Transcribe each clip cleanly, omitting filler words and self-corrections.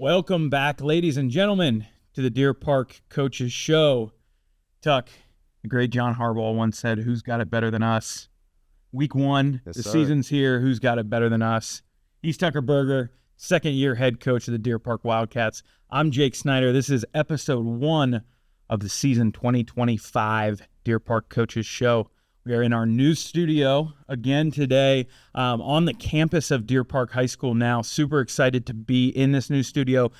Welcome back, ladies and gentlemen, to the Deer Park Coaches Show. Tuck, the great John Harbaugh once said, "Who's got it better than us?" Week one, Yes, the sir. season's here. Who's got it better than us? He's Tucker Berger, second-year head coach of the Deer Park Wildcats. I'm Jake Snyder. This is episode 1 of the season 2025 Deer Park Coaches Show. We are in our new studio again today on the campus of Deer Park High School now. Super excited to be in this new studio.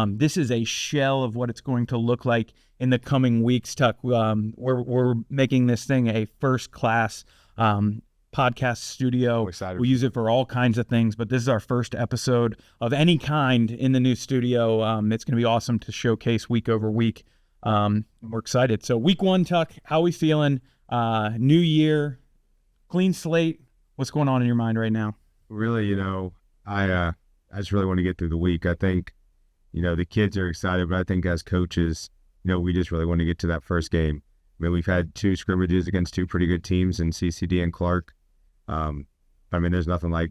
This is a shell of what it's going to look like in the coming weeks, Tuck. We're making this thing a first-class podcast studio. We use it for all kinds of things, but this is our first episode of any kind in the new studio. It's going to be awesome to showcase week over week. We're excited. So week one, Tuck, how are we feeling? New year, clean slate. What's going on in your mind right now? Really, I just really want to get through the week. I think, the kids are excited, but I think as coaches, we just really want to get to that first game. I mean, we've had 2 scrimmages against 2 pretty good teams in CCD and Clark. There's nothing like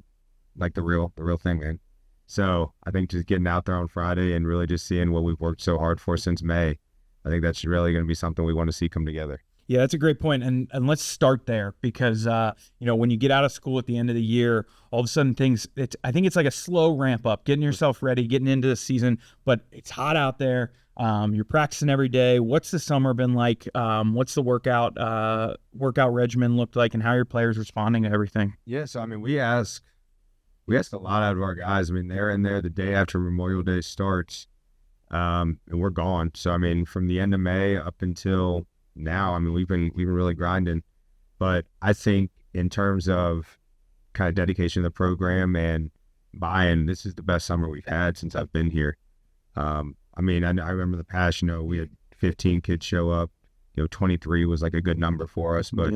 the real thing, man. So I think just getting out there on Friday and really just seeing what we've worked so hard for since May, I think that's really going to be something we want to see come together. Yeah, that's a great point. And let's start there because, when you get out of school at the end of the year, all of a sudden I think it's like a slow ramp up, getting yourself ready, getting into the season, but it's hot out there. You're practicing every day. What's the summer been like? What's the workout regimen looked like and how your players responding to everything? Yeah, so, we asked a lot out of our guys. They're in there the day after Memorial Day starts, and we're gone. So, from the end of May up until now, we've been really grinding, but I think in terms of kind of dedication to the program and buy-in, this is the best summer we've had since I've been here. I remember the past, we had 15 kids show up, 23 was like a good number for us, but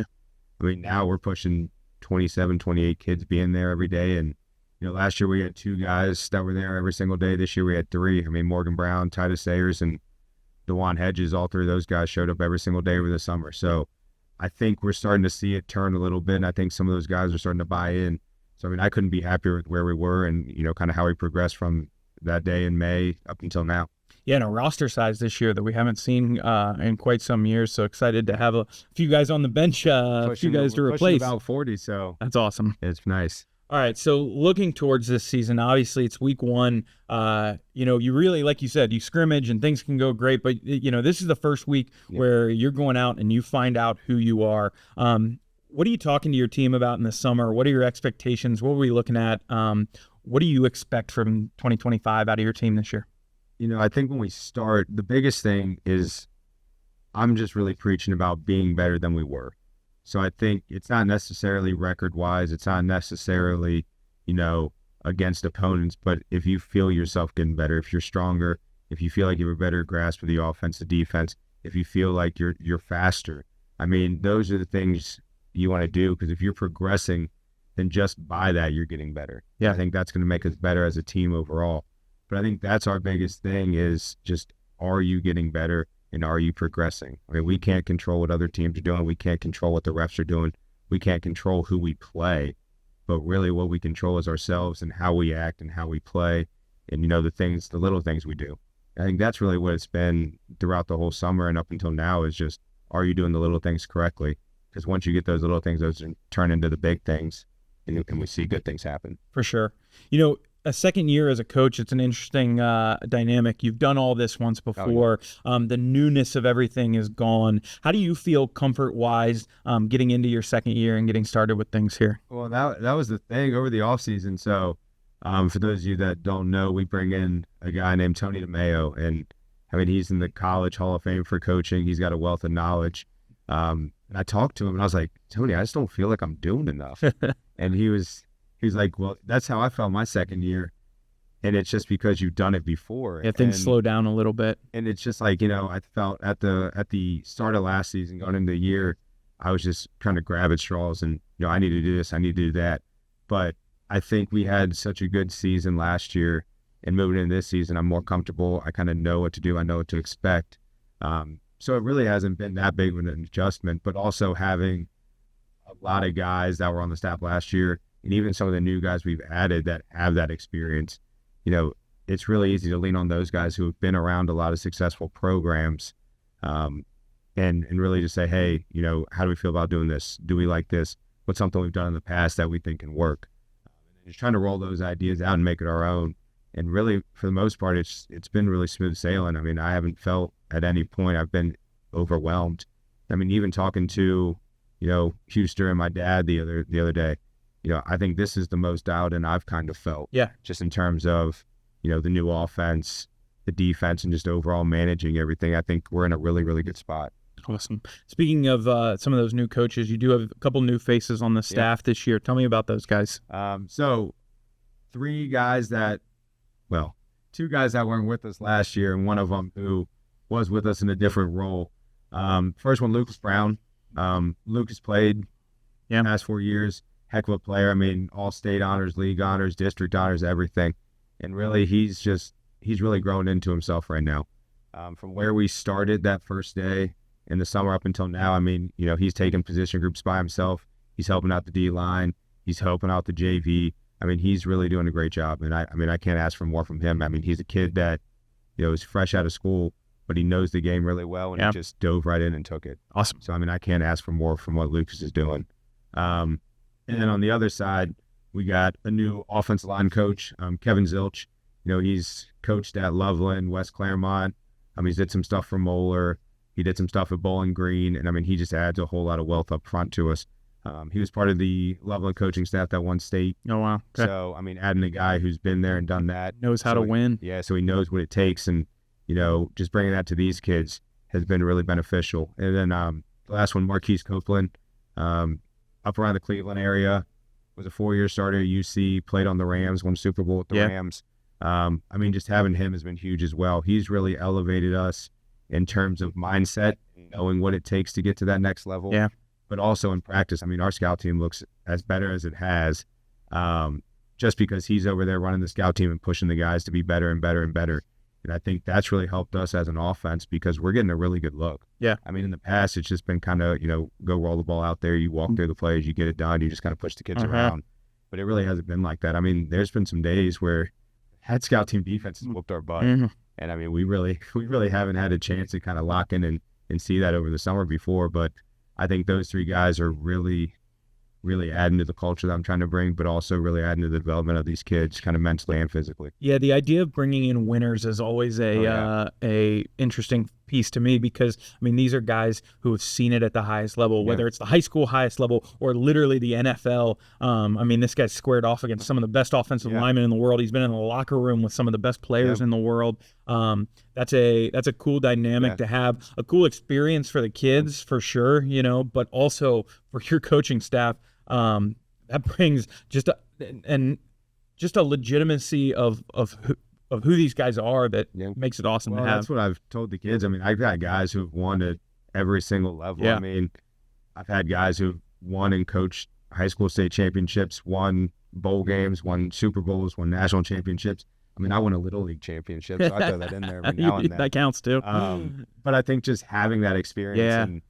now we're pushing 27, 28 kids being there every day. And, last year we had 2 guys that were there every single day. This year we had 3. Morgan Brown, Titus Sayers, and DeJuan Hedges, all 3 of those guys showed up every single day over the summer. So I think we're starting to see it turn a little bit, and I think some of those guys are starting to buy in. So, I couldn't be happier with where we were and, kind of how we progressed from that day in May up until now. Yeah, and a roster size this year that we haven't seen in quite some years. So excited to have a few guys on the bench, a few guys to replace. About 40, so that's awesome. It's nice. All right, so looking towards this season, obviously it's week 1. You really, like you said, you scrimmage and things can go great, but, this is the first week where you're going out and you find out who you are. What are you talking to your team about in the summer? What are your expectations? What are we looking at? What do you expect from 2025 out of your team this year? I think when we start, the biggest thing is I'm just really preaching about being better than we were. So I think it's not necessarily record-wise. It's not necessarily, against opponents. But if you feel yourself getting better, if you're stronger, if you feel like you have a better grasp of the offense, the defense, if you feel like you're faster, those are the things you want to do. Because if you're progressing, then just by that, you're getting better. Yeah, I think that's going to make us better as a team overall. But I think that's our biggest thing is just, are you getting better? And are you progressing? We can't control what other teams are doing. We can't control what the refs are doing. We can't control who we play. But really what we control is ourselves and how we act and how we play and, the little things we do. I think that's really what it's been throughout the whole summer and up until now is just, are you doing the little things correctly? Because once you get those little things, those turn into the big things and we see good things happen. For sure. A second year as a coach, it's an interesting dynamic. You've done all this once before. The newness of everything is gone. How do you feel comfort-wise getting into your second year and getting started with things here? Well, that was the thing over the offseason. So for those of you that don't know, we bring in a guy named Tony DeMeo. And, he's in the College Hall of Fame for coaching. He's got a wealth of knowledge. And I talked to him, and I was like, Tony, I just don't feel like I'm doing enough. And he's like, well, that's how I felt my second year. And it's just because you've done it before. Yeah, things slow down a little bit. And it's just like, I felt at the start of last season, going into the year, I was just trying to grab at straws and, I need to do this, I need to do that. But I think we had such a good season last year, and moving into this season, I'm more comfortable. I kind of know what to do. I know what to expect. So it really hasn't been that big of an adjustment, but also having a lot of guys that were on the staff last year, and even some of the new guys we've added that have that experience, it's really easy to lean on those guys who have been around a lot of successful programs, and really just say, hey, how do we feel about doing this? Do we like this? What's something we've done in the past that we think can work? And just trying to roll those ideas out and make it our own. And really, for the most part, it's been really smooth sailing. I mean, I haven't felt at any point I've been overwhelmed. I mean, even talking to, Houston and my dad the other day, I think this is the most dialed in I've kind of felt. Yeah. Just in terms of, the new offense, the defense, and just overall managing everything. I think we're in a really, really good spot. Awesome. Speaking of some of those new coaches, you do have a couple new faces on the staff this year. Tell me about those guys. So two guys that weren't with us last year, and one of them who was with us in a different role. First one, Lucas Brown. Luke has played the past 4 years. Heck of a player. I mean, all state honors, league honors, district honors, everything. And really, he's really grown into himself right now. From where we started that first day in the summer up until now, I mean, he's taken position groups by himself. He's helping out the D-line. He's helping out the JV. I mean, he's really doing a great job. And I can't ask for more from him. I mean, he's a kid that, is fresh out of school, but he knows the game really well, and he just dove right in and took it. Awesome. So, I mean, I can't ask for more from what Lucas is doing. And then on the other side, we got a new offensive line coach, Kevin Zilch. He's coached at Loveland, West Claremont. He's did some stuff for Moeller. He did some stuff at Bowling Green. And, I mean, he just adds a whole lot of wealth up front to us. He was part of the Loveland coaching staff that won state. Oh, wow. Okay. So, I mean, adding a guy who's been there and done that. Knows how to win. Yeah, so he knows what it takes. And, just bringing that to these kids has been really beneficial. And then the last one, Marquise Copeland, up around the Cleveland area, was a 4-year starter at UC, played on the Rams, won Super Bowl with the Rams. I mean, just having him has been huge as well. He's really elevated us in terms of mindset, knowing what it takes to get to that next level. Yeah. But also in practice, I mean, our scout team looks as better as it has, just because he's over there running the scout team and pushing the guys to be better and better and better. And I think that's really helped us as an offense because we're getting a really good look. Yeah. I mean, in the past, it's just been kind of, go roll the ball out there, you walk through the plays, you get it done, you just kind of push the kids around. But it really hasn't been like that. I mean, there's been some days where head scout team defense has whooped our butt. And I mean, we really haven't had a chance to kind of lock in and see that over the summer before. But I think those three guys are really adding to the culture that I'm trying to bring, but also really adding to the development of these kids kind of mentally and physically. Yeah, the idea of bringing in winners is always a interesting piece to me because, I mean, these are guys who have seen it at the highest level, whether it's the high school highest level or literally the NFL. I mean, this guy's squared off against some of the best offensive linemen in the world. He's been in the locker room with some of the best players in the world. That's a cool dynamic to have, a cool experience for the kids for sure, but also for your coaching staff. That brings just a legitimacy of who these guys are that makes it awesome to have. That's what I've told the kids. I mean, I've got guys who've won at every single level. I mean, I've had guys who've won and coached high school state championships, won bowl games, won Super Bowls, won national championships. I mean, I won a Little League championship, so I throw that in there every now and then. That counts too. But I think just having that experience and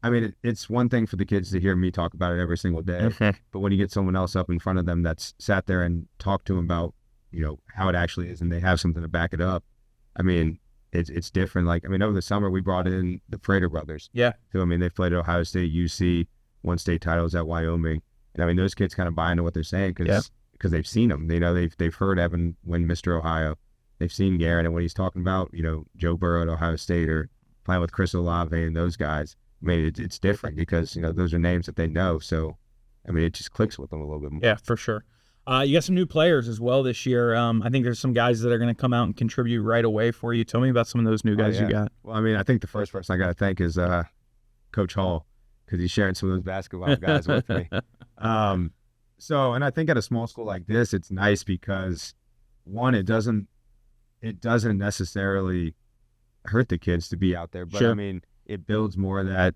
I mean, it's one thing for the kids to hear me talk about it every single day, but when you get someone else up in front of them that's sat there and talked to them about, how it actually is and they have something to back it up, I mean, it's different. Like, I mean, over the summer, we brought in the Prater brothers. Yeah. So, I mean, they've played at Ohio State, UC, won state titles at Wyoming. And, I mean, those kids kind of buy into what they're saying because they've seen them. They've heard Evan win Mr. Ohio. They've seen Garrett and what he's talking about, Joe Burrow at Ohio State or playing with Chris Olave and those guys. I mean, it's different because, those are names that they know. So, I mean, it just clicks with them a little bit more. Yeah, for sure. You got some new players as well this year. I think there's some guys that are going to come out and contribute right away for you. Tell me about some of those new guys you got. Well, I mean, I think the first person I got to thank is Coach Hall because he's sharing some of those basketball guys with me. And I think at a small school like this, it's nice because, one, it doesn't necessarily hurt the kids to be out there. But, I mean, it builds more of that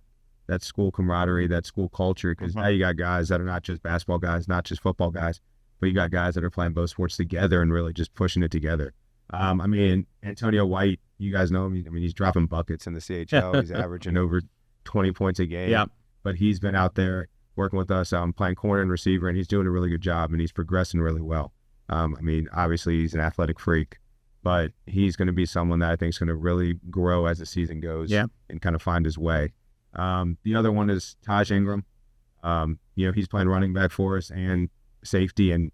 school camaraderie, that school culture, because now you got guys that are not just basketball guys, not just football guys, but you got guys that are playing both sports together and really just pushing it together. I mean, Antonio White, you guys know him. I mean, he's dropping buckets in the CHL. He's averaging over 20 points a game. Yeah. But he's been out there working with us, playing corner and receiver, and he's doing a really good job, and he's progressing really well. I mean, obviously he's an athletic freak, but he's going to be someone that I think is going to really grow as the season goes and kind of find his way. The other one is Taj Ingram. He's playing running back for us and safety, and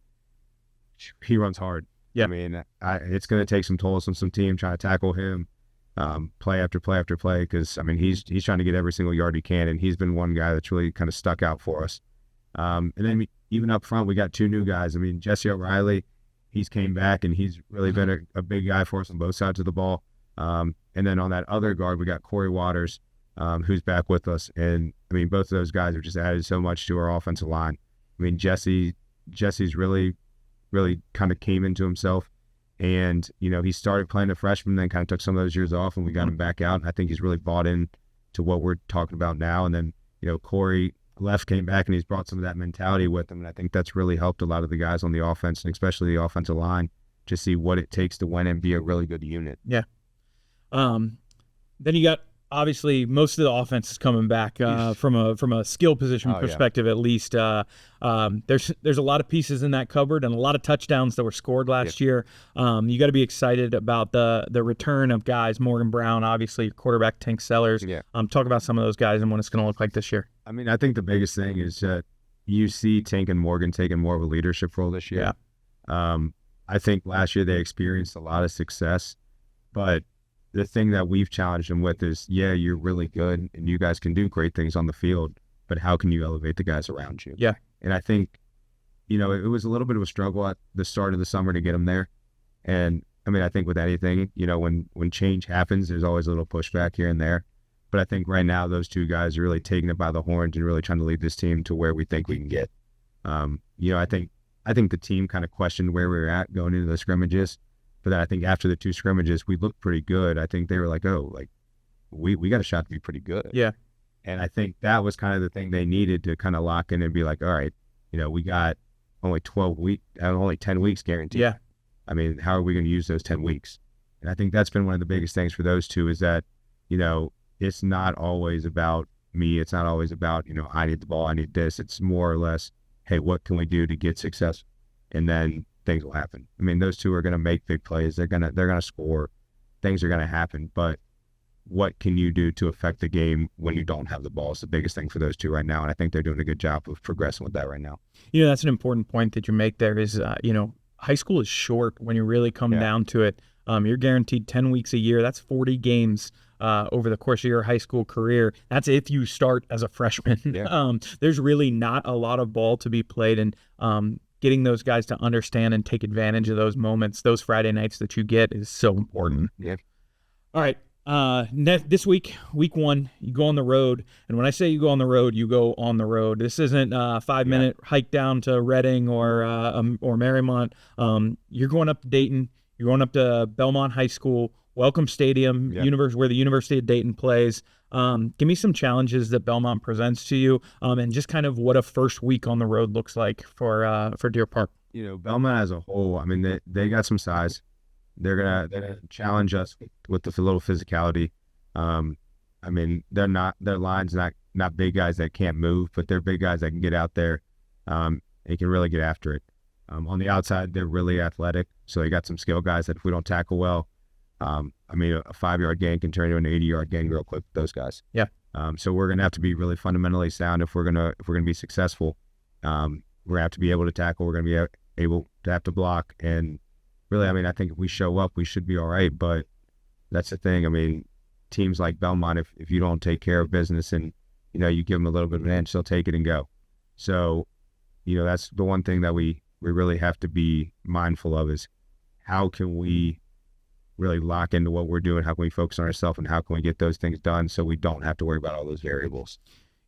he runs hard. Yeah. I mean, it's going to take some tolls on some team trying to tackle him, play after play after play, because, I mean, he's trying to get every single yard he can, and he's been one guy that's really kind of stuck out for us. And then even up front, we got two new guys. I mean, Jesse O'Reilly, he's came back, and he's really been a big guy for us on both sides of the ball. And then on that other guard, we got Corey Waters, who's back with us. And, I mean, both of those guys have just added so much to our offensive line. I mean, Jesse's really kind of came into himself, and he started playing a freshman, then kind of took some of those years off, and we got him back out, and I think he's really bought in to what we're talking about now. And then Corey left, came back, and he's brought some of that mentality with him, and I think that's really helped a lot of the guys on the offense, and especially the offensive line, to see what it takes to win and be a really good unit. Yeah. Then you got, obviously, most of the offense is coming back from a skill position perspective, at least. There's a lot of pieces in that cupboard and a lot of touchdowns that were scored last year. You got to be excited about the return of guys. Morgan Brown, obviously, your quarterback, Tank Sellers. Yeah. Talk about some of those guys and what it's going to look like this year. I mean, I think the biggest thing is that you see Tank and Morgan taking more of a leadership role this year. Yeah. I think last year they experienced a lot of success, but the thing that we've challenged them with is, you're really good and you guys can do great things on the field, but how can you elevate the guys around you? Yeah. And I think, it was a little bit of a struggle at the start of the summer to get them there. And I mean, I think with anything, when change happens, there's always a little pushback here and there. But I think right now those two guys are really taking it by the horns and really trying to lead this team to where we think we can get. I think the team kind of questioned where we were at going into the scrimmages. But then I think after the two scrimmages, we looked pretty good. I think they were like, we got a shot to be pretty good. Yeah. And I think that was kind of the thing they needed to kind of lock in and be like, all right, we got only 10 weeks guaranteed. Yeah. I mean, how are we going to use those 10 weeks? And I think that's been one of the biggest things for those two is that, it's not always about me. It's not always about, I need the ball, I need this. It's more or less, hey, what can we do to get success? And then things will happen. I mean, those two are going to make big plays. They're going to score. Things are going to happen. But what can you do to affect the game when you don't have the ball is the biggest thing for those two right now. And I think they're doing a good job of progressing with that right now. That's an important point that you make there is, high school is short when you really come down to it. You're guaranteed 10 weeks a year. That's 40 games over the course of your high school career. That's if you start as a freshman. Yeah. There's really not a lot of ball to be played, and getting those guys to understand and take advantage of those moments, those Friday nights that you get, is so important. Yeah. All right. This week 1, you go on the road. And when I say you go on the road, you go on the road. This isn't a 5-minute hike down to Reading or Marymount. You're going up to Dayton. You're going up to Belmont High School, Welcome Stadium, where the University of Dayton plays. Give me some challenges that Belmont presents to you, and just kind of what a first week on the road looks like for Deer Park. Belmont as a whole, I mean, they got some size. They're gonna challenge us with the little physicality. I mean, their line's not big guys that can't move, but they're big guys that can get out there and can really get after it. On the outside, they're really athletic, so they got some skill guys that if we don't tackle well, I mean, a 5-yard gain can turn into an 80-yard gain real quick with those guys. Yeah. So we're gonna have to be really fundamentally sound if we're gonna be successful. We're gonna have to be able to tackle. We're gonna be able to have to block. And really, I mean, I think if we show up, we should be all right. But that's the thing. I mean, teams like Belmont, if you don't take care of business and you give them a little bit of an inch, they'll take it and go. So, that's the one thing that we really have to be mindful of is how can we really lock into what we're doing? How can we focus on ourselves, and how can we get those things done so we don't have to worry about all those variables?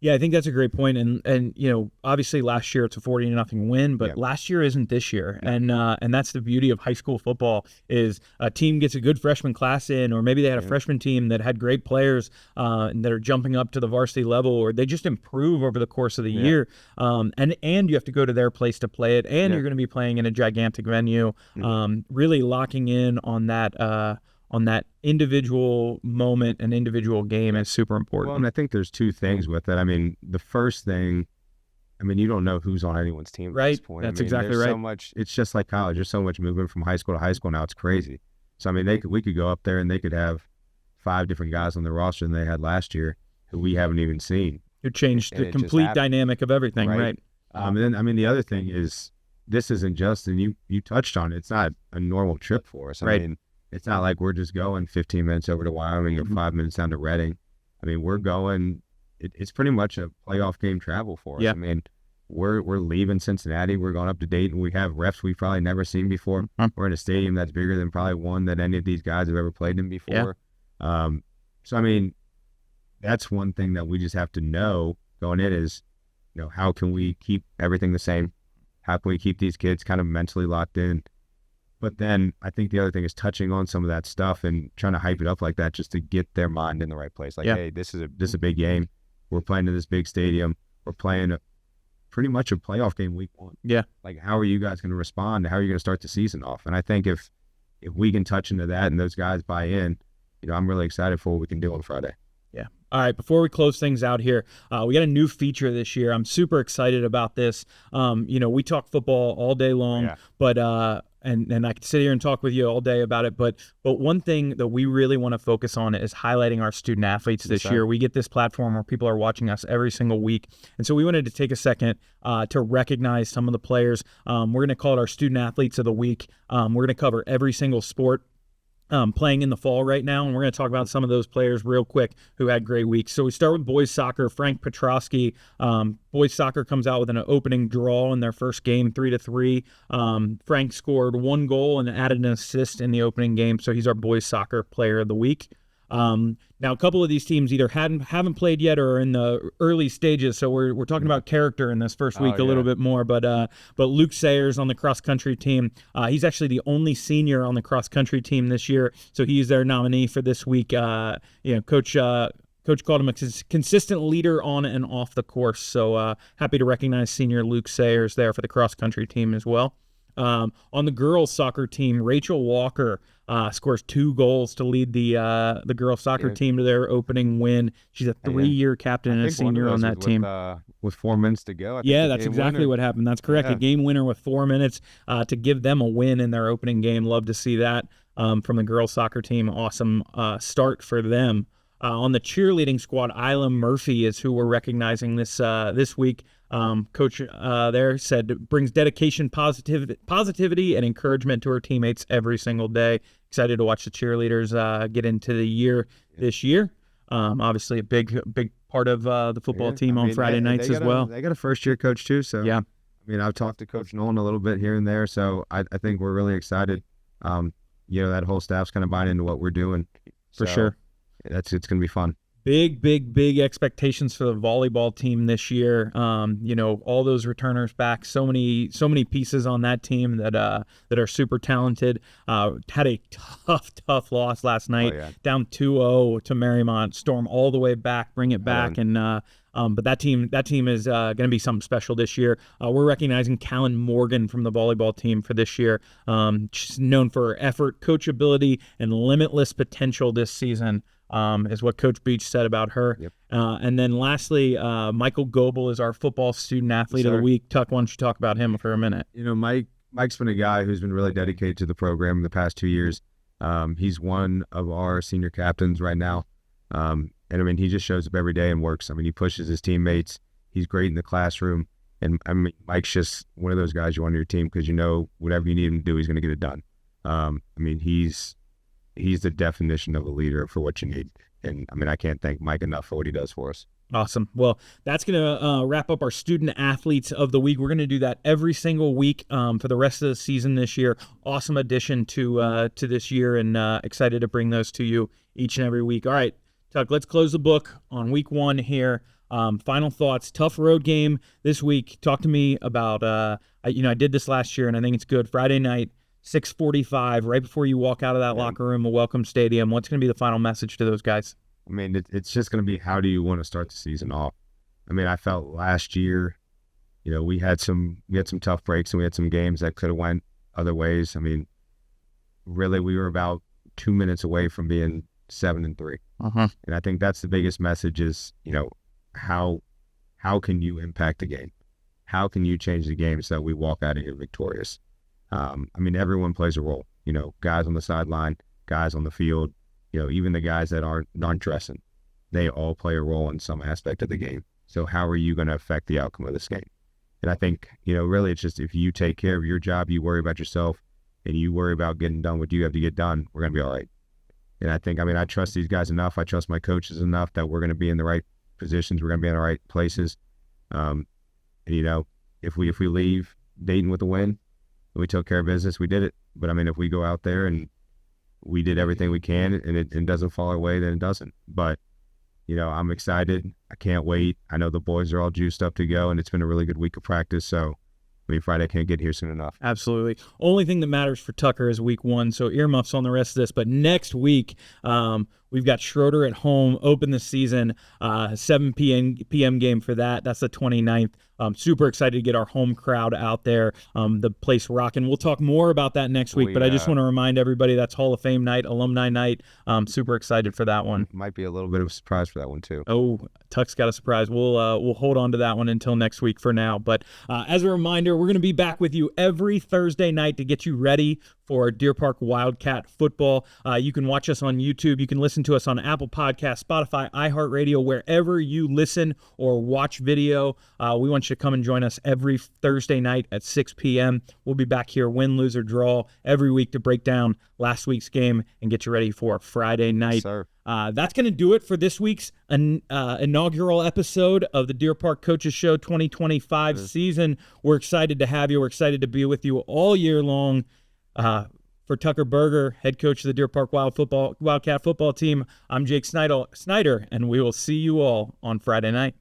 Yeah, I think that's a great point. And obviously last year it's a 40-0 win, but last year isn't this year. No. And that's the beauty of high school football is a team gets a good freshman class in, or maybe they had a freshman team that had great players that are jumping up to the varsity level, or they just improve over the course of the year. And you have to go to their place to play it, and you're going to be playing in a gigantic venue. Really locking in on that individual moment and individual game is super important. Well, and I think there's two things with it. I mean, the first thing, you don't know who's on anyone's team at this point. That's exactly right. So much, it's just like college. There's so much movement from high school to high school now. It's crazy. So, we could go up there and they could have 5 different guys on their roster than they had last year who we haven't even seen. It changed the complete dynamic of everything, right? And then, the other thing is, this isn't just, and you touched on it, it's not a normal trip for us. I mean, it's not like we're just going 15 minutes over to Wyoming or 5 minutes down to Reading. We're going, it's pretty much a playoff game travel for us. We're leaving Cincinnati. We're going up to Dayton. We have refs we've probably never seen before. We're in a stadium that's bigger than probably one that any of these guys have ever played in before. So, that's one thing that we just have to know going in is, how can we keep everything the same? How can we keep these kids kind of mentally locked in? But then I think the other thing is touching on some of that stuff and trying to hype it up like that just to get their mind in the right place. Like, hey, this is a big game. We're playing in this big stadium. We're playing pretty much a playoff game week 1. Yeah. Like, how are you guys going to respond? How are you going to start the season off? And I think if we can touch into that and those guys buy in, I'm really excited for what we can do on Friday. Yeah. All right, before we close things out here, we got a new feature this year. I'm super excited about this. We talk football all day long, but and I could sit here and talk with you all day about it. But one thing that we really want to focus on is highlighting our student athletes this year. We get this platform where people are watching us every single week, and so we wanted to take a second to recognize some of the players. We're going to call it our student athletes of the week. We're going to cover every single sport playing in the fall right now, and we're going to talk about some of those players real quick who had great weeks. So we start with boys soccer. Frank Petrosky. Boys soccer comes out with an opening draw in their first game, 3-3. Frank scored 1 goal and added an assist in the opening game, so he's our boys soccer player of the week. Now, a couple of these teams either haven't played yet or are in the early stages, so we're talking about character in this first week a little bit more. But Luke Sayers on the cross country team, he's actually the only senior on the cross country team this year, so he's their nominee for this week. Coach called him a consistent leader on and off the course, so happy to recognize senior Luke Sayers there for the cross country team as well. On the girls soccer team, Rachel Walker scores 2 goals to lead the girls soccer team to their opening win. She's a 3-year captain and a senior on that team. With 4 minutes to go. That's exactly what happened. That's correct. A game winner with 4 minutes to give them a win in their opening game. Love to see that from the girls soccer team. Awesome start for them. On the cheerleading squad, Isla Murphy is who we're recognizing this week. Coach there said brings dedication, positivity, and encouragement to her teammates every single day. Excited to watch the cheerleaders get into the year this year. Obviously, a big part of the football team on Friday nights as well. They got a first-year coach too, so I've talked to Coach Nolan a little bit here and there, so I think we're really excited. That whole staff's kind of buying into what we're doing for sure. It's going to be fun. Big expectations for the volleyball team this year. All those returners back. So many pieces on that team that are super talented. Had a tough loss last night. Down 2-0 to Marymount. Storm all the way back, bring it back, and but that team is going to be something special this year. We're recognizing Callan Morgan from the volleyball team for this year. She's known for her effort, coachability, and limitless potential this season. Is what Coach Beach said about her. And then lastly, Michael Goebel is our football student athlete of the week. Tuck, why don't you talk about him for a minute? Mike's been a guy who's been really dedicated to the program in the past 2 years. He's one of our senior captains right now. And he just shows up every day and works. He pushes his teammates. He's great in the classroom. And Mike's just one of those guys you want on your team because whatever you need him to do, he's going to get it done. He's the definition of a leader for what you need. And I can't thank Mike enough for what he does for us. Awesome. Well, that's going to wrap up our student athletes of the week. We're going to do that every single week for the rest of the season this year. Awesome addition to this year, and excited to bring those to you each and every week. All right, Tuck, let's close the book on week 1 here. Final thoughts, tough road game this week. Talk to me about, I did this last year, and I think it's good. Friday night, 6:45, right before you walk out of that locker room, a Welcome Stadium. What's going to be the final message to those guys? I mean, it's just going to be, how do you want to start the season off? I mean, I felt last year, we had some tough breaks, and we had some games that could have went other ways. I mean, really, we were about 2 minutes away from being 7-3. And I think that's the biggest message is, how can you impact the game? How can you change the game so that we walk out of here victorious? I mean, everyone plays a role, guys on the sideline, guys on the field, even the guys that aren't dressing, they all play a role in some aspect of the game. So how are you going to affect the outcome of this game? And I think, really it's just, if you take care of your job, you worry about yourself, and you worry about getting done what you have to get done, we're going to be all right. And I think, I trust these guys enough. I trust my coaches enough that we're going to be in the right positions. We're going to be in the right places. And, if we leave Dayton with a win, and we took care of business, we did it. But if we go out there and we did everything we can, and it doesn't fall our way, then it doesn't. But, I'm excited. I can't wait. I know the boys are all juiced up to go, and it's been a really good week of practice. So, Friday can't get here soon enough. Absolutely. Only thing that matters for Tucker is week 1, so earmuffs on the rest of this. But next week, we've got Schroeder at home, open the season, 7 p.m. game for that. That's the 29th. Super excited to get our home crowd out there, the place rocking. We'll talk more about that next week, but I just want to remind everybody that's Hall of Fame night, alumni night. Super excited for that one. Might be a little bit of a surprise for that one too. Oh, Tuck's got a surprise. We'll hold on to that one until next week for now. But as a reminder, we're going to be back with you every Thursday night to get you ready for Deer Park Wildcat football. You can watch us on YouTube. You can listen to us on Apple Podcasts, Spotify, iHeartRadio, wherever you listen or watch video. We want you to come and join us every Thursday night at 6 p.m. We'll be back here, win, lose, or draw, every week to break down last week's game and get you ready for Friday night. Yes, that's going to do it for this week's inaugural episode of the Deer Park Coaches Show 2025 season. We're excited to have you. We're excited to be with you all year long. For Tucker Berger, head coach of the Deer Park Wildcat football team, I'm Jake Snyder, and we will see you all on Friday night.